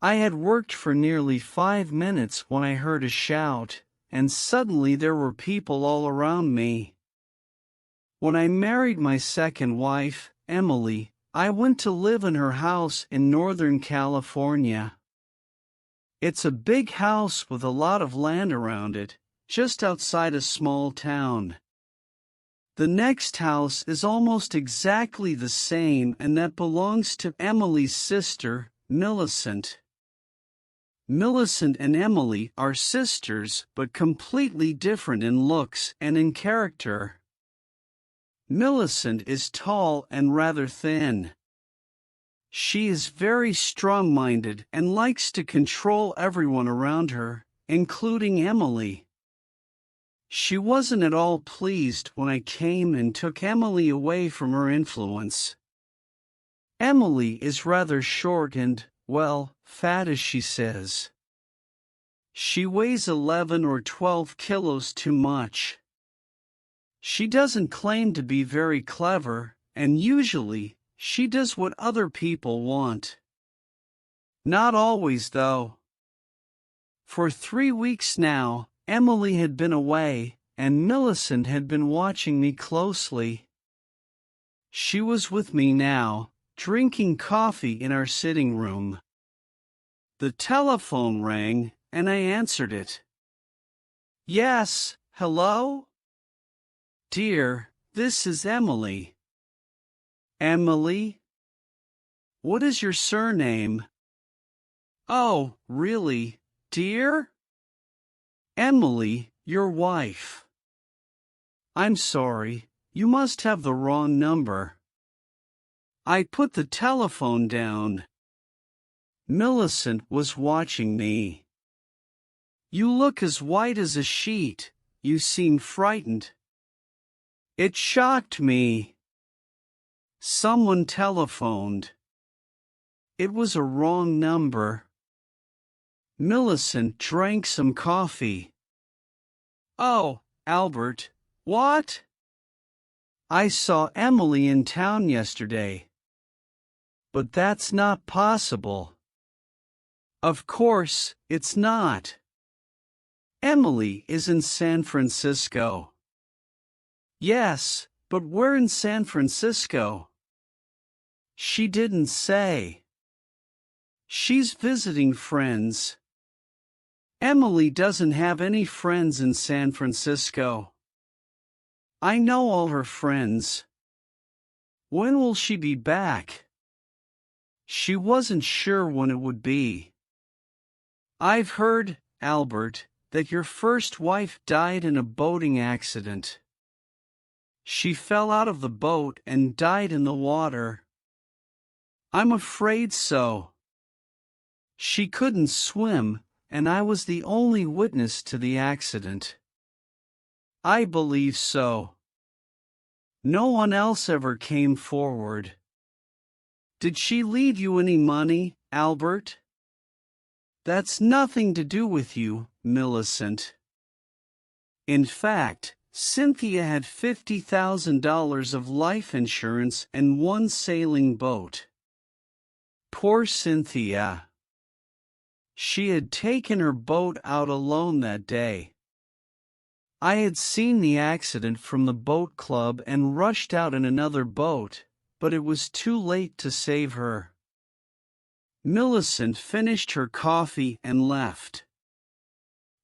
I had worked for nearly 5 minutes when I heard a shout, and suddenly there were people all around me. When I married my second wife, Emily, I went to live in her house in Northern California. It's a big house with a lot of land around it, just outside a small town. The next house is almost exactly the same, and that belongs to Emily's sister, Millicent. Millicent and Emily are sisters, but completely different in looks and in character. Millicent is tall and rather thin. She is very strong-minded and likes to control everyone around her, including Emily. She wasn't at all pleased when I came and took Emily away from her influence. Emily is rather short and, well, fat as she says. She weighs 11 or 12 kilos too much. She doesn't claim to be very clever, and usually, she does what other people want. Not always, though. For 3 weeks now, Emily had been away, and Millicent had been watching me closely. She was with me now, drinking coffee in our sitting room. The telephone rang, and I answered it. Yes, hello? Dear, this is Emily. Emily? What is your surname? Oh, really, dear? Emily, your wife. I'm sorry, you must have the wrong number. I put the telephone down. Millicent was watching me. You look as white as a sheet, you seem frightened. It shocked me. Someone telephoned. It was a wrong number. Millicent drank some coffee. Oh, Albert, what? I saw Emily in town yesterday. But that's not possible. Of course, it's not. Emily is in San Francisco. Yes, but where in San Francisco? She didn't say. She's visiting friends. Emily doesn't have any friends in San Francisco. I know all her friends. When will she be back? She wasn't sure when it would be. I've heard, Albert, that your first wife died in a boating accident. She fell out of the boat and died in the water. I'm afraid so. She couldn't swim, and I was the only witness to the accident. I believe so. No one else ever came forward. Did she leave you any money, Albert? That's nothing to do with you, Millicent. In fact, Cynthia had $50,000 of life insurance and one sailing boat. Poor Cynthia. She had taken her boat out alone that day. I had seen the accident from the boat club and rushed out in another boat, but it was too late to save her. Millicent finished her coffee and left.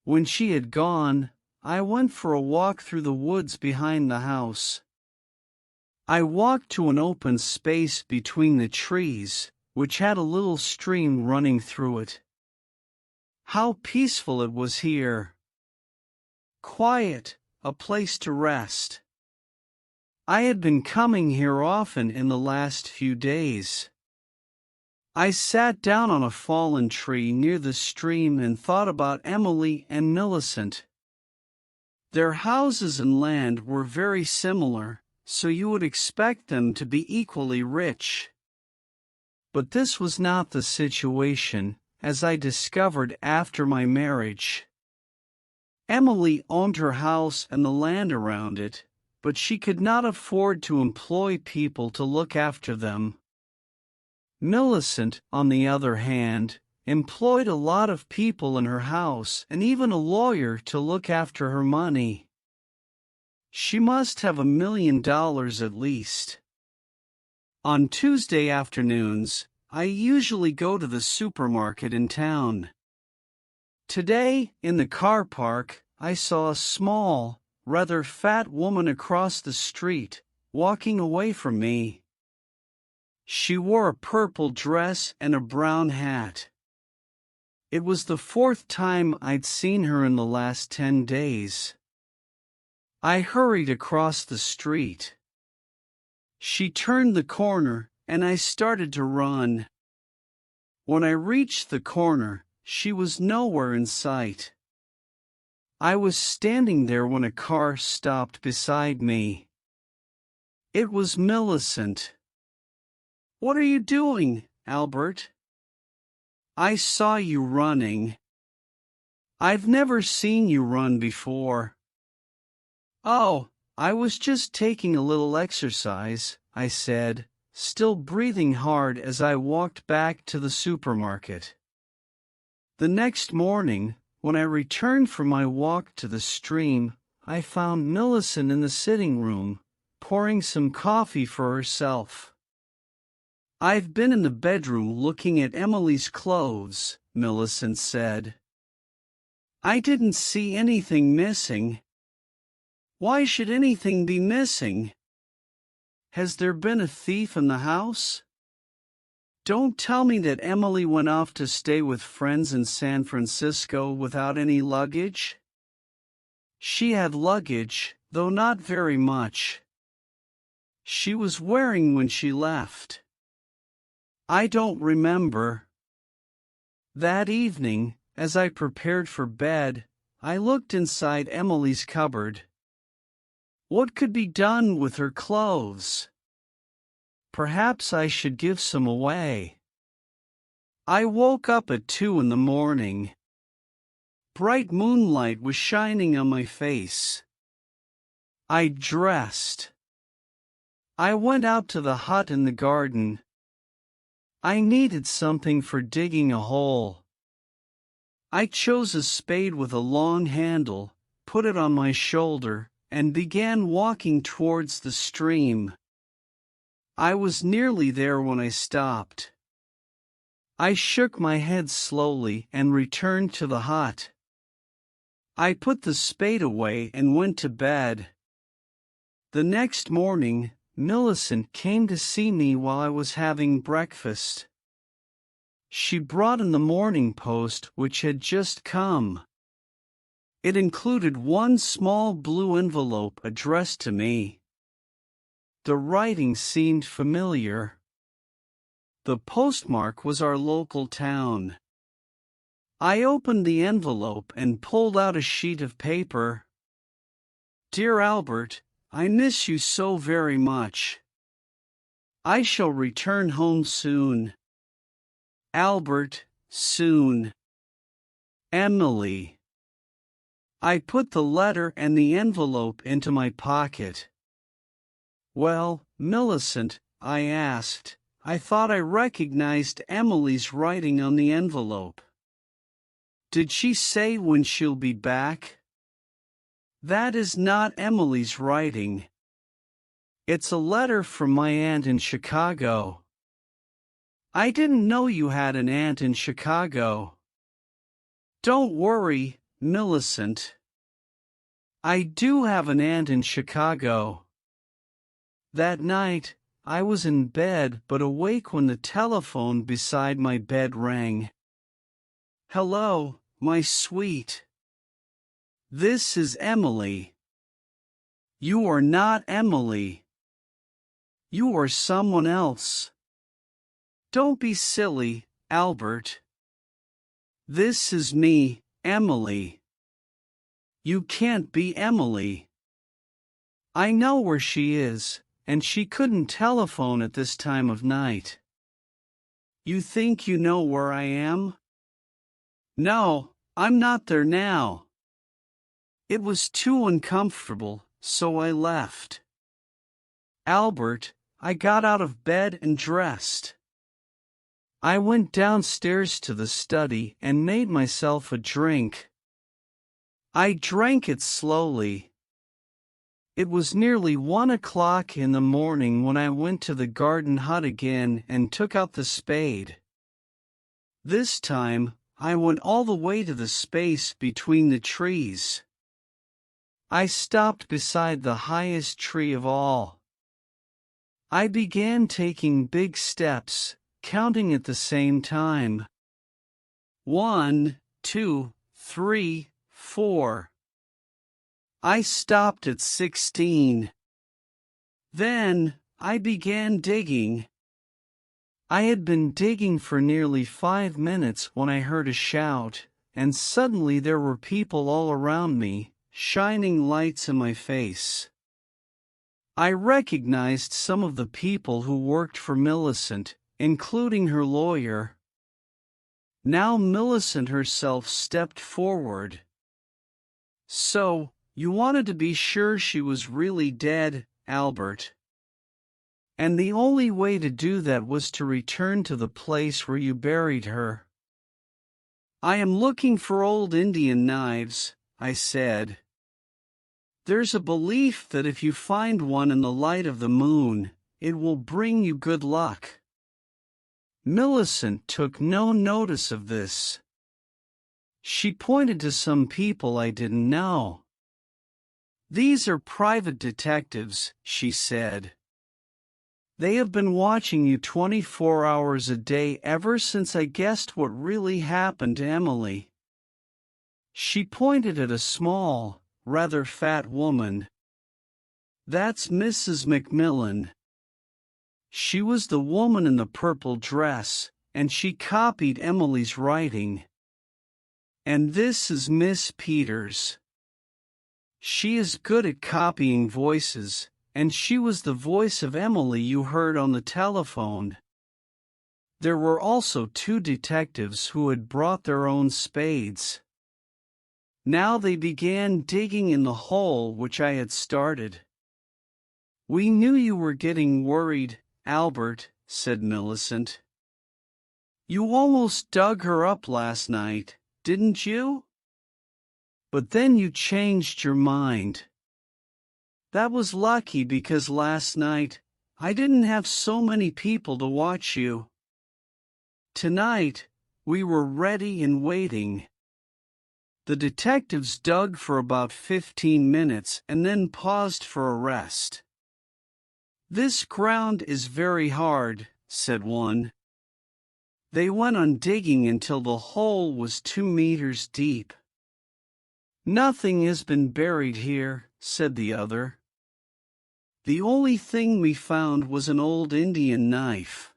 When she had gone, I went for a walk through the woods behind the house. I walked to an open space between the trees, which had a little stream running through it. How peaceful it was here. Quiet, a place to rest. I had been coming here often in the last few days. I sat down on a fallen tree near the stream and thought about Emily and Millicent. Their houses and land were very similar, so you would expect them to be equally rich. But this was not the situation, as I discovered after my marriage. Emily owned her house and the land around it, but she could not afford to employ people to look after them. Millicent, on the other hand, employed a lot of people in her house and even a lawyer to look after her money. She must have $1 million at least. On Tuesday afternoons, I usually go to the supermarket in town. Today, in the car park, I saw a small, rather fat woman across the street, walking away from me. She wore a purple dress and a brown hat. It was the 4th time I'd seen her in the last 10 days. I hurried across the street. She turned the corner, and I started to run. When I reached the corner, she was nowhere in sight. I was standing there when a car stopped beside me. It was Millicent. "What are you doing, Albert?" "I saw you running." "I've never seen you run before." "Oh, I was just taking a little exercise," I said, still breathing hard as I walked back to the supermarket. The next morning, when I returned from my walk to the stream, I found Millicent in the sitting room, pouring some coffee for herself. "I've been in the bedroom looking at Emily's clothes," Millicent said. "I didn't see anything missing." "Why should anything be missing? Has there been a thief in the house?" "Don't tell me that Emily went off to stay with friends in San Francisco without any luggage?" "She had luggage, though not very much. She was wearing when she left." "I don't remember." That evening, as I prepared for bed, I looked inside Emily's cupboard. What could be done with her clothes? Perhaps I should give some away. I woke up at 2 in the morning. Bright moonlight was shining on my face. I dressed. I went out to the hut in the garden. I needed something for digging a hole. I chose a spade with a long handle, put it on my shoulder, and began walking towards the stream. I was nearly there when I stopped. I shook my head slowly and returned to the hut. I put the spade away and went to bed. The next morning, Millicent came to see me while I was having breakfast. She brought in the Morning Post, which had just come. It included one small blue envelope addressed to me. The writing seemed familiar. The postmark was our local town. I opened the envelope and pulled out a sheet of paper. "Dear Albert, I miss you so very much. I shall return home soon. Albert, soon. Emily." I put the letter and the envelope into my pocket. "Well, Millicent," I asked, "I thought I recognized Emily's writing on the envelope. Did she say when she'll be back?" "That is not Emily's writing. It's a letter from my aunt in Chicago." "I didn't know you had an aunt in Chicago." "Don't worry, Millicent. I do have an aunt in Chicago." That night, I was in bed but awake when the telephone beside my bed rang. "Hello, my sweet. This is Emily." "You are not Emily. You are someone else." "Don't be silly, Albert. This is me, Emily." "You can't be Emily. I know where she is, and she couldn't telephone at this time of night." "You think you know where I am?" "No, I'm not there now." It was too uncomfortable, so I left. "Albert," I got out of bed and dressed. I went downstairs to the study and made myself a drink. I drank it slowly. It was nearly 1 o'clock in the morning when I went to the garden hut again and took out the spade. This time, I went all the way to the space between the trees. I stopped beside the highest tree of all. I began taking big steps, counting at the same time. 1, 2, 3, 4. I stopped at 16. Then, I began digging. I had been digging for nearly 5 minutes when I heard a shout, and suddenly there were people all around me, shining lights in my face. I recognized some of the people who worked for Millicent, including her lawyer. Now Millicent herself stepped forward. "So, you wanted to be sure she was really dead, Albert. And the only way to do that was to return to the place where you buried her." "I am looking for old Indian knives," I said. "There's a belief that if you find one in the light of the moon, it will bring you good luck." Millicent took no notice of this. She pointed to some people I didn't know. "These are private detectives," she said. "They have been watching you 24 hours a day ever since I guessed what really happened to Emily." She pointed at a small, rather fat woman. "That's Mrs. Macmillan. She was the woman in the purple dress, and she copied Emily's writing. And this is Miss Peters. She is good at copying voices, and she was the voice of Emily you heard on the telephone." There were also 2 detectives who had brought their own spades. Now they began digging in the hole which I had started. "We knew you were getting worried, Albert," said Millicent. "You almost dug her up last night, didn't you? But then you changed your mind. That was lucky because last night, I didn't have so many people to watch you. Tonight, we were ready and waiting." The detectives dug for about 15 minutes and then paused for a rest. "This ground is very hard," said one. They went on digging until the hole was 2 meters deep. "Nothing has been buried here," said the other. "The only thing we found was an old Indian knife."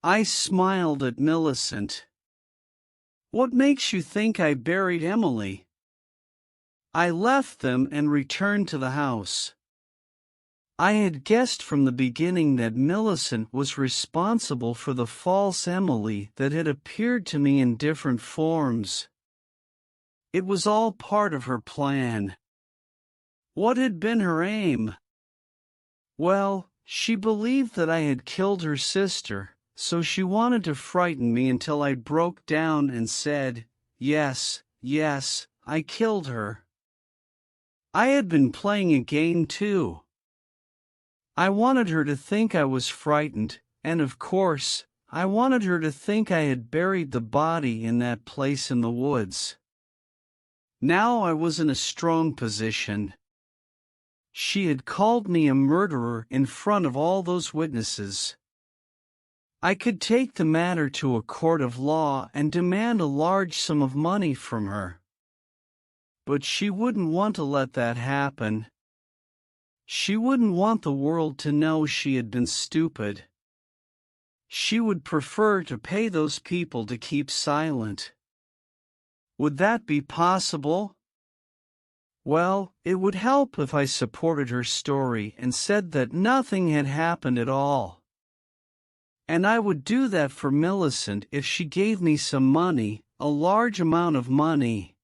I smiled at Millicent. "What makes you think I buried Emily?" I left them and returned to the house. I had guessed from the beginning that Millicent was responsible for the false Emily that had appeared to me in different forms. It was all part of her plan. What had been her aim? Well, she believed that I had killed her sister, so she wanted to frighten me until I broke down and said, "Yes, yes, I killed her." I had been playing a game too. I wanted her to think I was frightened, and of course, I wanted her to think I had buried the body in that place in the woods. Now I was in a strong position. She had called me a murderer in front of all those witnesses. I could take the matter to a court of law and demand a large sum of money from her. But she wouldn't want to let that happen. She wouldn't want the world to know she had been stupid. She would prefer to pay those people to keep silent. Would that be possible? Well, it would help if I supported her story and said that nothing had happened at all. And I would do that for Millicent if she gave me some money, a large amount of money.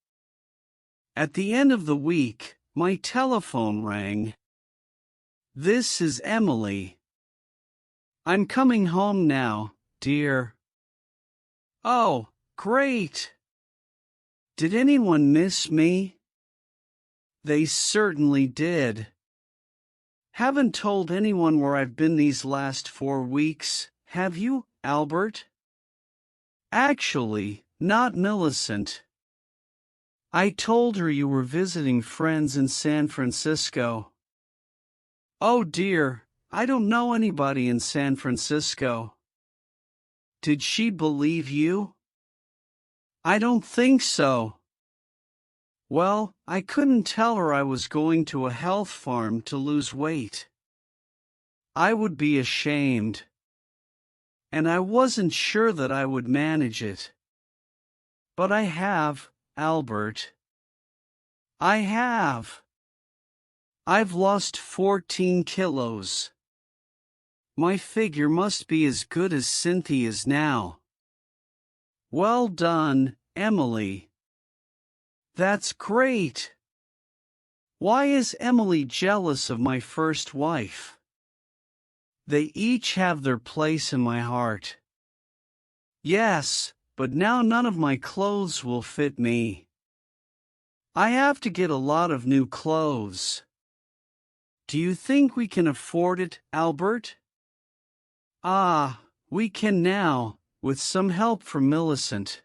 At the end of the week, my telephone rang. "This is Emily. I'm coming home now. dear. Oh, great. Did anyone miss me? They certainly did. Haven't told anyone where I've been these last 4 weeks, have you, Albert? Actually, not Millicent. I told her you were visiting friends in San Francisco. Oh dear, I don't know anybody in San Francisco. Did she believe you? I don't think so. Well, I couldn't tell her I was going to a health farm to lose weight. I would be ashamed. And I wasn't sure that I would manage it. But I have, Albert. I have. I've lost 14 kilos. My figure must be as good as Cynthia's now. Well done, Emily. That's great. Why is Emily jealous of my first wife? They each have their place in my heart. Yes, but now none of my clothes will fit me. I have to get a lot of new clothes. Do you think we can afford it, Albert? Ah, we can now, with some help from Millicent.